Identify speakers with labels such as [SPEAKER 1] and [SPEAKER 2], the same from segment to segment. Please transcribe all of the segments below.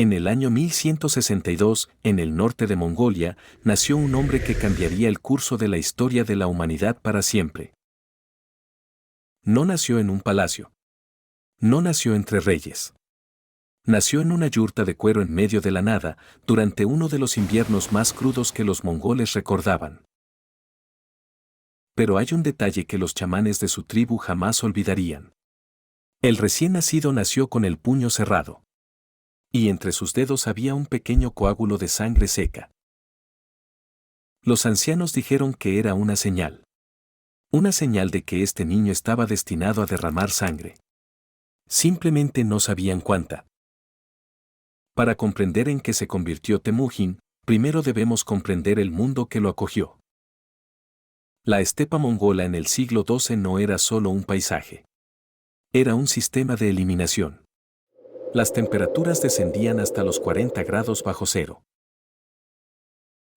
[SPEAKER 1] En el año 1162, en el norte de Mongolia, nació un hombre que cambiaría el curso de la historia de la humanidad para siempre. No nació en un palacio. No nació entre reyes. Nació en una yurta de cuero en medio de la nada, durante uno de los inviernos más crudos que los mongoles recordaban. Pero hay un detalle que los chamanes de su tribu jamás olvidarían. El recién nacido nació con el puño cerrado. Y entre sus dedos había un pequeño coágulo de sangre seca. Los ancianos dijeron que era una señal. Una señal de que este niño estaba destinado a derramar sangre. Simplemente no sabían cuánta. Para comprender en qué se convirtió Temujin, primero debemos comprender el mundo que lo acogió. La estepa mongola en el siglo XII no era solo un paisaje. Era un sistema de eliminación. Las temperaturas descendían hasta los 40 grados bajo cero.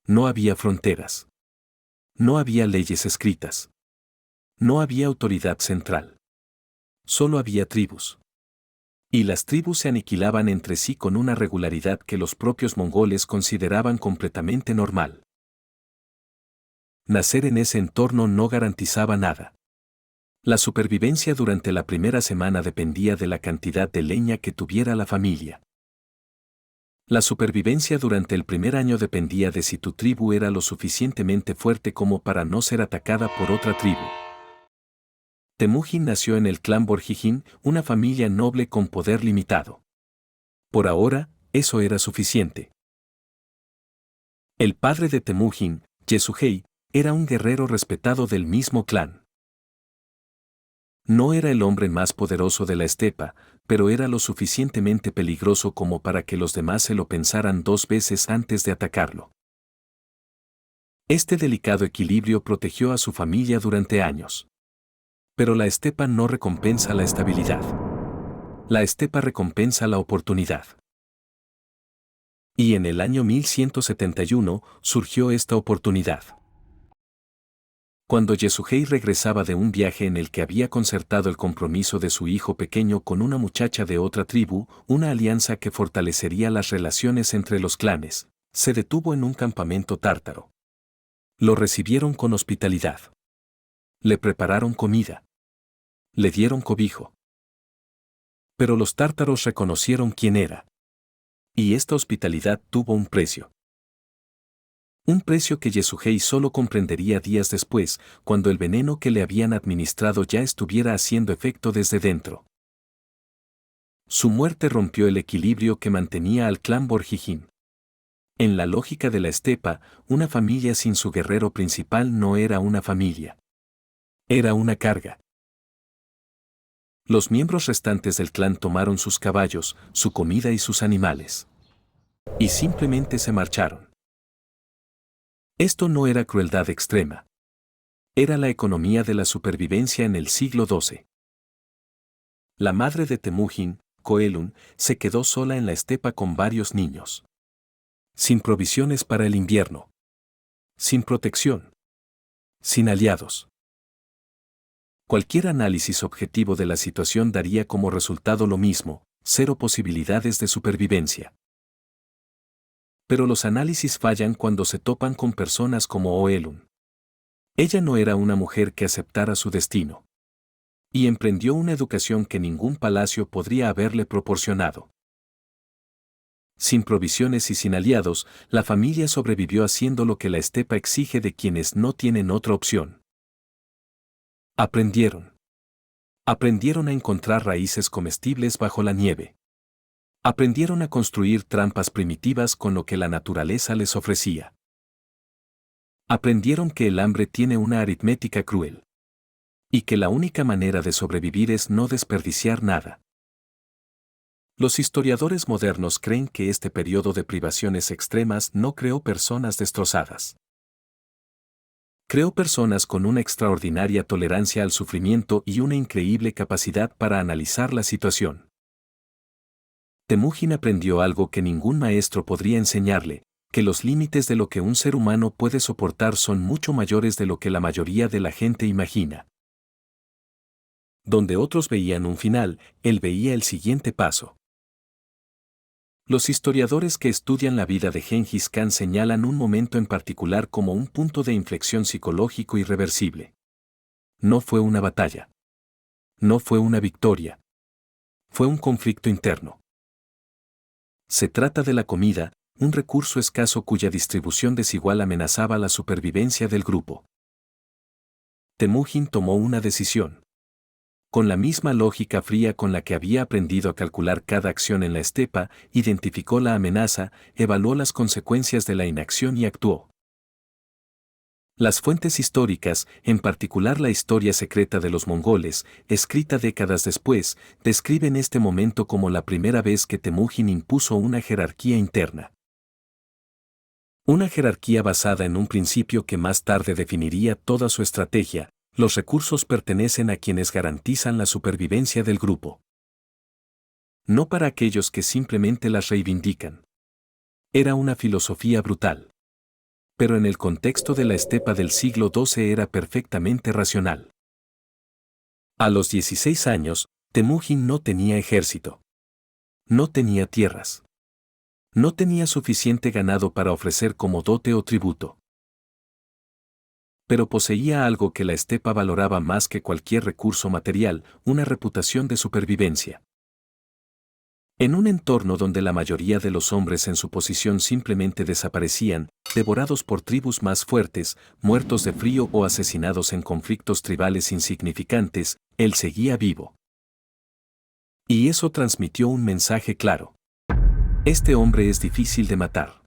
[SPEAKER 1] No había fronteras. No había leyes escritas. No había autoridad central. Solo había tribus. Y las tribus se aniquilaban entre sí con una regularidad que los propios mongoles consideraban completamente normal. Nacer en ese entorno no garantizaba nada. La supervivencia durante la primera semana dependía de la cantidad de leña que tuviera la familia. La supervivencia durante el primer año dependía de si tu tribu era lo suficientemente fuerte como para no ser atacada por otra tribu. Temujin nació en el clan Borjigin, una familia noble con poder limitado. Por ahora, eso era suficiente. El padre de Temujin, Yesugei, era un guerrero respetado del mismo clan. No era el hombre más poderoso de la estepa, pero era lo suficientemente peligroso como para que los demás se lo pensaran dos veces antes de atacarlo. Este delicado equilibrio protegió a su familia durante años. Pero la estepa no recompensa la estabilidad. La estepa recompensa la oportunidad. Y en el año 1171 surgió esta oportunidad. Cuando Yesugei regresaba de un viaje en el que había concertado el compromiso de su hijo pequeño con una muchacha de otra tribu, una alianza que fortalecería las relaciones entre los clanes, se detuvo en un campamento tártaro. Lo recibieron con hospitalidad. Le prepararon comida. Le dieron cobijo. Pero los tártaros reconocieron quién era. Y esta hospitalidad tuvo un precio. Un precio que Yesugei solo comprendería días después, cuando el veneno que le habían administrado ya estuviera haciendo efecto desde dentro. Su muerte rompió el equilibrio que mantenía al clan Borjigin. En la lógica de la estepa, una familia sin su guerrero principal no era una familia. Era una carga. Los miembros restantes del clan tomaron sus caballos, su comida y sus animales. Y simplemente se marcharon. Esto no era crueldad extrema. Era la economía de la supervivencia en el siglo XII. La madre de Temujin, Koelun, se quedó sola en la estepa con varios niños. Sin provisiones para el invierno. Sin protección. Sin aliados. Cualquier análisis objetivo de la situación daría como resultado lo mismo, cero posibilidades de supervivencia. Pero los análisis fallan cuando se topan con personas como Oelun. Ella no era una mujer que aceptara su destino. Y emprendió una educación que ningún palacio podría haberle proporcionado. Sin provisiones y sin aliados, la familia sobrevivió haciendo lo que la estepa exige de quienes no tienen otra opción. Aprendieron. Aprendieron a encontrar raíces comestibles bajo la nieve. Aprendieron a construir trampas primitivas con lo que la naturaleza les ofrecía. Aprendieron que el hambre tiene una aritmética cruel. Y que la única manera de sobrevivir es no desperdiciar nada. Los historiadores modernos creen que este periodo de privaciones extremas no creó personas destrozadas. Creó personas con una extraordinaria tolerancia al sufrimiento y una increíble capacidad para analizar la situación. Temujin aprendió algo que ningún maestro podría enseñarle, que los límites de lo que un ser humano puede soportar son mucho mayores de lo que la mayoría de la gente imagina. Donde otros veían un final, él veía el siguiente paso. Los historiadores que estudian la vida de Gengis Khan señalan un momento en particular como un punto de inflexión psicológico irreversible. No fue una batalla. No fue una victoria. Fue un conflicto interno. Se trata de la comida, un recurso escaso cuya distribución desigual amenazaba la supervivencia del grupo. Temujin tomó una decisión. Con la misma lógica fría con la que había aprendido a calcular cada acción en la estepa, identificó la amenaza, evaluó las consecuencias de la inacción y actuó. Las fuentes históricas, en particular la historia secreta de los mongoles, escrita décadas después, describen este momento como la primera vez que Temujin impuso una jerarquía interna. Una jerarquía basada en un principio que más tarde definiría toda su estrategia: los recursos pertenecen a quienes garantizan la supervivencia del grupo. No para aquellos que simplemente las reivindican. Era una filosofía brutal. Pero en el contexto de la estepa del siglo XII era perfectamente racional. A los 16 años, Temujin no tenía ejército. No tenía tierras. No tenía suficiente ganado para ofrecer como dote o tributo. Pero poseía algo que la estepa valoraba más que cualquier recurso material: una reputación de supervivencia. En un entorno donde la mayoría de los hombres en su posición simplemente desaparecían, devorados por tribus más fuertes, muertos de frío o asesinados en conflictos tribales insignificantes, él seguía vivo. Y eso transmitió un mensaje claro. Este hombre es difícil de matar.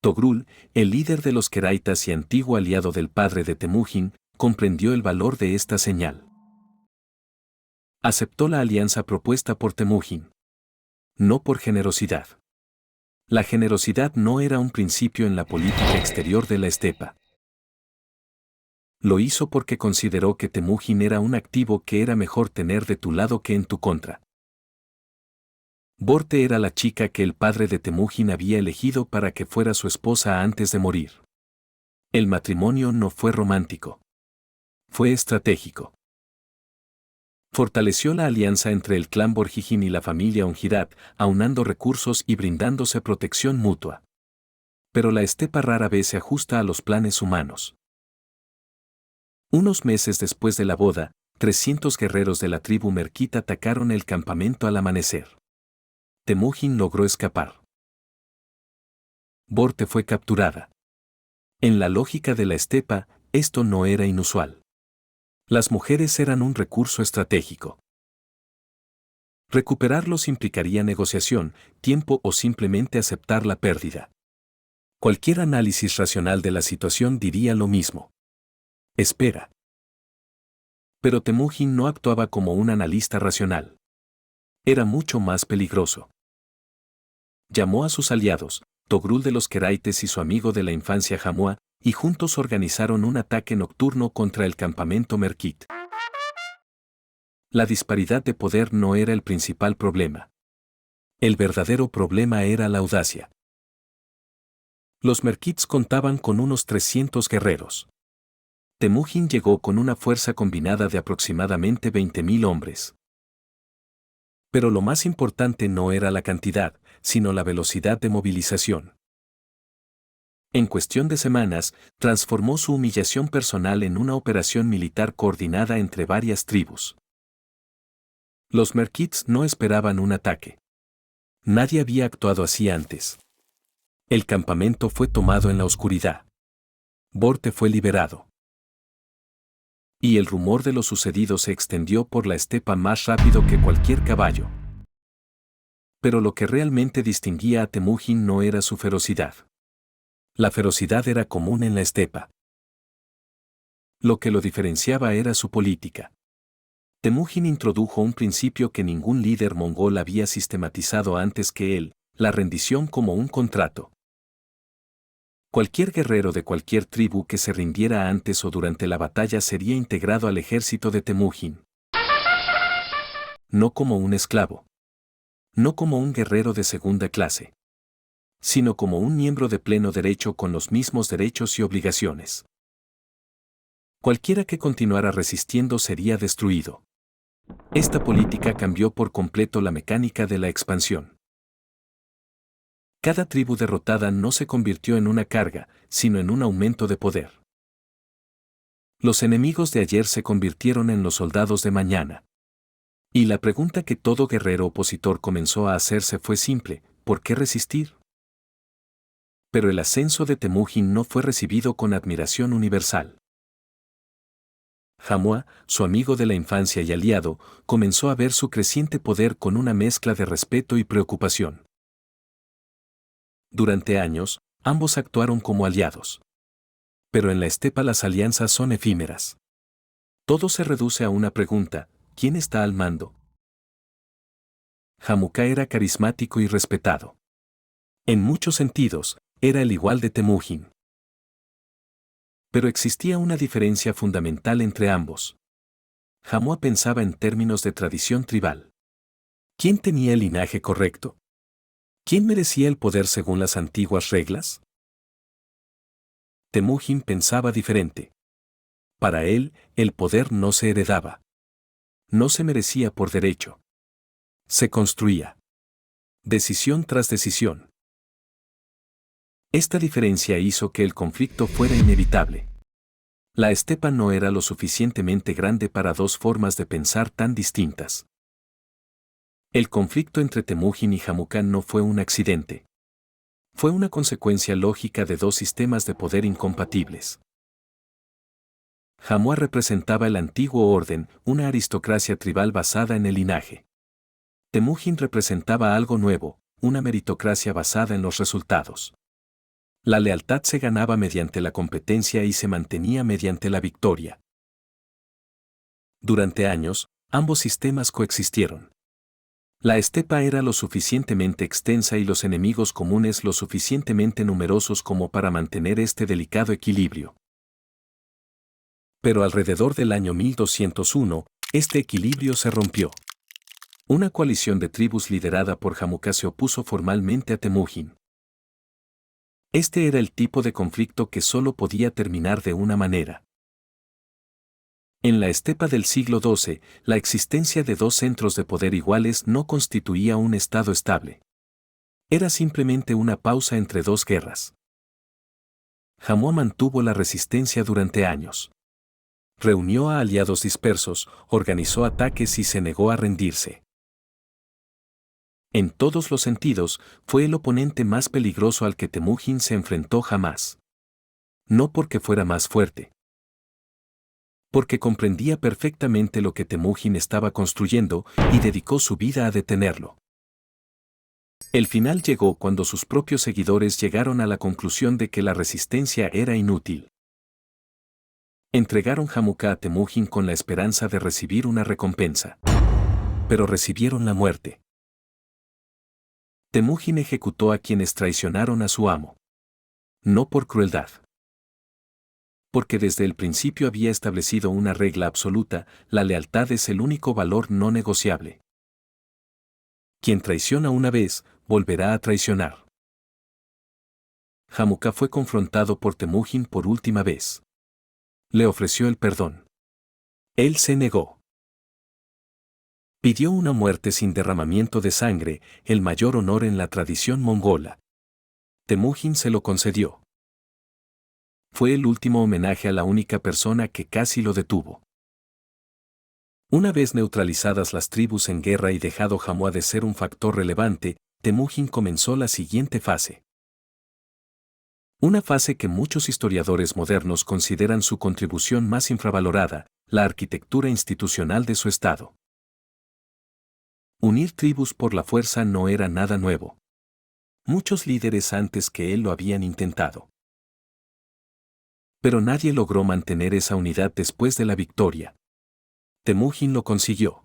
[SPEAKER 1] Togrul, el líder de los queraitas y antiguo aliado del padre de Temujin, comprendió el valor de esta señal. Aceptó la alianza propuesta por Temujin. No por generosidad. La generosidad no era un principio en la política exterior de la estepa. Lo hizo porque consideró que Temujin era un activo que era mejor tener de tu lado que en tu contra. Borte era la chica que el padre de Temujin había elegido para que fuera su esposa antes de morir. El matrimonio no fue romántico. Fue estratégico. Fortaleció la alianza entre el clan Borjigin y la familia Ongirat, aunando recursos y brindándose protección mutua. Pero la estepa rara vez se ajusta a los planes humanos. Unos meses después de la boda, 300 guerreros de la tribu Merkit atacaron el campamento al amanecer. Temujin logró escapar. Borte fue capturada. En la lógica de la estepa, esto no era inusual. Las mujeres eran un recurso estratégico. Recuperarlos implicaría negociación, tiempo o simplemente aceptar la pérdida. Cualquier análisis racional de la situación diría lo mismo. Espera. Pero Temujin no actuaba como un analista racional. Era mucho más peligroso. Llamó a sus aliados, Togrul de los Queraites y su amigo de la infancia Jamua, y juntos organizaron un ataque nocturno contra el campamento Merkit. La disparidad de poder no era el principal problema. El verdadero problema era la audacia. Los Merkits contaban con unos 300 guerreros. Temujin llegó con una fuerza combinada de aproximadamente 20.000 hombres. Pero lo más importante no era la cantidad, sino la velocidad de movilización. En cuestión de semanas, transformó su humillación personal en una operación militar coordinada entre varias tribus. Los Merkits no esperaban un ataque. Nadie había actuado así antes. El campamento fue tomado en la oscuridad. Borte fue liberado. Y el rumor de lo sucedido se extendió por la estepa más rápido que cualquier caballo. Pero lo que realmente distinguía a Temujin no era su ferocidad. La ferocidad era común en la estepa. Lo que lo diferenciaba era su política. Temujin introdujo un principio que ningún líder mongol había sistematizado antes que él: la rendición como un contrato. Cualquier guerrero de cualquier tribu que se rindiera antes o durante la batalla sería integrado al ejército de Temujin. No como un esclavo. No como un guerrero de segunda clase. Sino como un miembro de pleno derecho con los mismos derechos y obligaciones. Cualquiera que continuara resistiendo sería destruido. Esta política cambió por completo la mecánica de la expansión. Cada tribu derrotada no se convirtió en una carga, sino en un aumento de poder. Los enemigos de ayer se convirtieron en los soldados de mañana. Y la pregunta que todo guerrero opositor comenzó a hacerse fue simple: ¿por qué resistir? Pero el ascenso de Temujin no fue recibido con admiración universal. Jamua, su amigo de la infancia y aliado, comenzó a ver su creciente poder con una mezcla de respeto y preocupación. Durante años, ambos actuaron como aliados. Pero en la estepa las alianzas son efímeras. Todo se reduce a una pregunta: ¿quién está al mando? Hamuka era carismático y respetado. En muchos sentidos, era el igual de Temujin. Pero existía una diferencia fundamental entre ambos. Jamua pensaba en términos de tradición tribal. ¿Quién tenía el linaje correcto? ¿Quién merecía el poder según las antiguas reglas? Temujin pensaba diferente. Para él, el poder no se heredaba. No se merecía por derecho. Se construía. Decisión tras decisión. Esta diferencia hizo que el conflicto fuera inevitable. La estepa no era lo suficientemente grande para dos formas de pensar tan distintas. El conflicto entre Temujin y Hamuka no fue un accidente. Fue una consecuencia lógica de dos sistemas de poder incompatibles. Jamua representaba el antiguo orden, una aristocracia tribal basada en el linaje. Temujin representaba algo nuevo, una meritocracia basada en los resultados. La lealtad se ganaba mediante la competencia y se mantenía mediante la victoria. Durante años, ambos sistemas coexistieron. La estepa era lo suficientemente extensa y los enemigos comunes lo suficientemente numerosos como para mantener este delicado equilibrio. Pero alrededor del año 1201, este equilibrio se rompió. Una coalición de tribus liderada por Hamuka se opuso formalmente a Temujin. Este era el tipo de conflicto que solo podía terminar de una manera. En la estepa del siglo XII, la existencia de dos centros de poder iguales no constituía un estado estable. Era simplemente una pausa entre dos guerras. Jamua mantuvo la resistencia durante años. Reunió a aliados dispersos, organizó ataques y se negó a rendirse. En todos los sentidos, fue el oponente más peligroso al que Temujin se enfrentó jamás. No porque fuera más fuerte. Porque comprendía perfectamente lo que Temujin estaba construyendo y dedicó su vida a detenerlo. El final llegó cuando sus propios seguidores llegaron a la conclusión de que la resistencia era inútil. Entregaron Hamuka a Temujin con la esperanza de recibir una recompensa. Pero recibieron la muerte. Temujin ejecutó a quienes traicionaron a su amo. No por crueldad. Porque desde el principio había establecido una regla absoluta: la lealtad es el único valor no negociable. Quien traiciona una vez, volverá a traicionar. Hamuka fue confrontado por Temujin por última vez. Le ofreció el perdón. Él se negó. Pidió una muerte sin derramamiento de sangre, el mayor honor en la tradición mongola. Temujin se lo concedió. Fue el último homenaje a la única persona que casi lo detuvo. Una vez neutralizadas las tribus en guerra y dejado Jamua de ser un factor relevante, Temujin comenzó la siguiente fase. Una fase que muchos historiadores modernos consideran su contribución más infravalorada: la arquitectura institucional de su estado. Unir tribus por la fuerza no era nada nuevo. Muchos líderes antes que él lo habían intentado. Pero nadie logró mantener esa unidad después de la victoria. Temujin lo consiguió.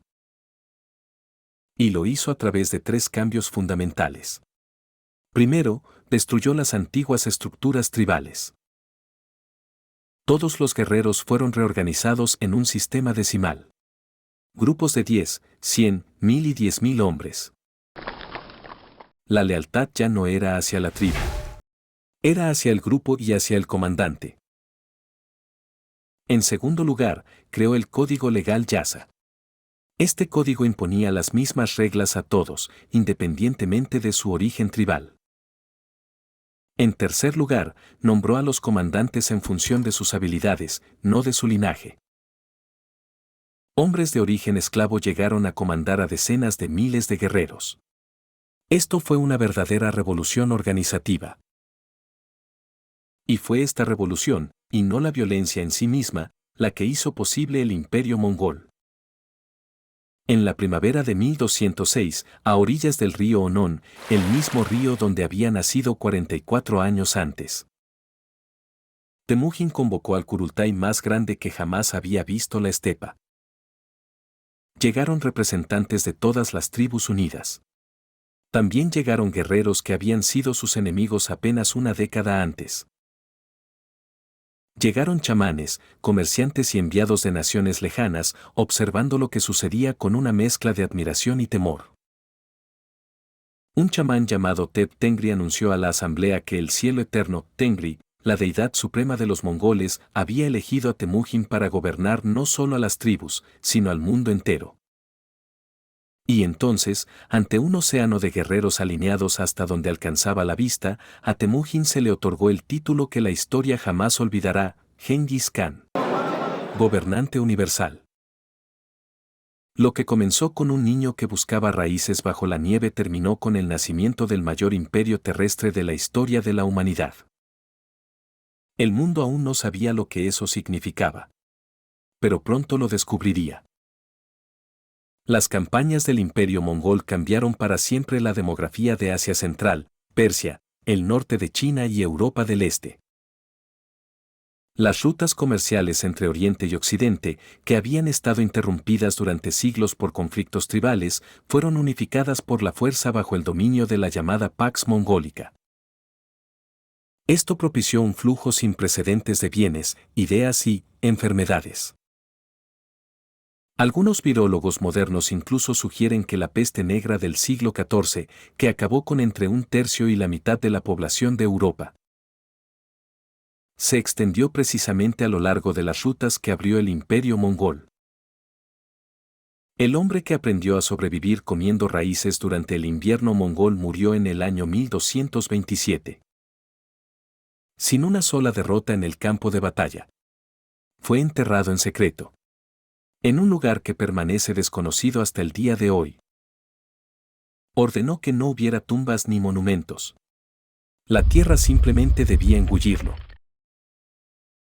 [SPEAKER 1] Y lo hizo a través de tres cambios fundamentales. Primero, destruyó las antiguas estructuras tribales. Todos los guerreros fueron reorganizados en un sistema decimal. Grupos de 10, 100, 1000 y 10.000 hombres. La lealtad ya no era hacia la tribu. Era hacia el grupo y hacia el comandante. En segundo lugar, creó el Código Legal Yasa. Este código imponía las mismas reglas a todos, independientemente de su origen tribal. En tercer lugar, nombró a los comandantes en función de sus habilidades, no de su linaje. Hombres de origen esclavo llegaron a comandar a decenas de miles de guerreros. Esto fue una verdadera revolución organizativa. Y fue esta revolución, y no la violencia en sí misma, la que hizo posible el imperio mongol. En la primavera de 1206, a orillas del río Onón, el mismo río donde había nacido 44 años antes, Temujin convocó al Kurultai más grande que jamás había visto la estepa. Llegaron representantes de todas las tribus unidas. También llegaron guerreros que habían sido sus enemigos apenas una década antes. Llegaron chamanes, comerciantes y enviados de naciones lejanas, observando lo que sucedía con una mezcla de admiración y temor. Un chamán llamado Teb Tengri anunció a la asamblea que el cielo eterno, Tengri, la deidad suprema de los mongoles, había elegido a Temujin para gobernar no solo a las tribus, sino al mundo entero. Y entonces, ante un océano de guerreros alineados hasta donde alcanzaba la vista, a Temujin se le otorgó el título que la historia jamás olvidará, Genghis Khan, gobernante universal. Lo que comenzó con un niño que buscaba raíces bajo la nieve terminó con el nacimiento del mayor imperio terrestre de la historia de la humanidad. El mundo aún no sabía lo que eso significaba. Pero pronto lo descubriría. Las campañas del imperio mongol cambiaron para siempre la demografía de Asia Central, Persia, el norte de China y Europa del Este. Las rutas comerciales entre Oriente y Occidente, que habían estado interrumpidas durante siglos por conflictos tribales, fueron unificadas por la fuerza bajo el dominio de la llamada Pax Mongólica. Esto propició un flujo sin precedentes de bienes, ideas y enfermedades. Algunos virólogos modernos incluso sugieren que la peste negra del siglo XIV, que acabó con entre un tercio y la mitad de la población de Europa, se extendió precisamente a lo largo de las rutas que abrió el imperio mongol. El hombre que aprendió a sobrevivir comiendo raíces durante el invierno mongol murió en el año 1227. Sin una sola derrota en el campo de batalla. Fue enterrado en secreto. En un lugar que permanece desconocido hasta el día de hoy. Ordenó que no hubiera tumbas ni monumentos. La tierra simplemente debía engullirlo.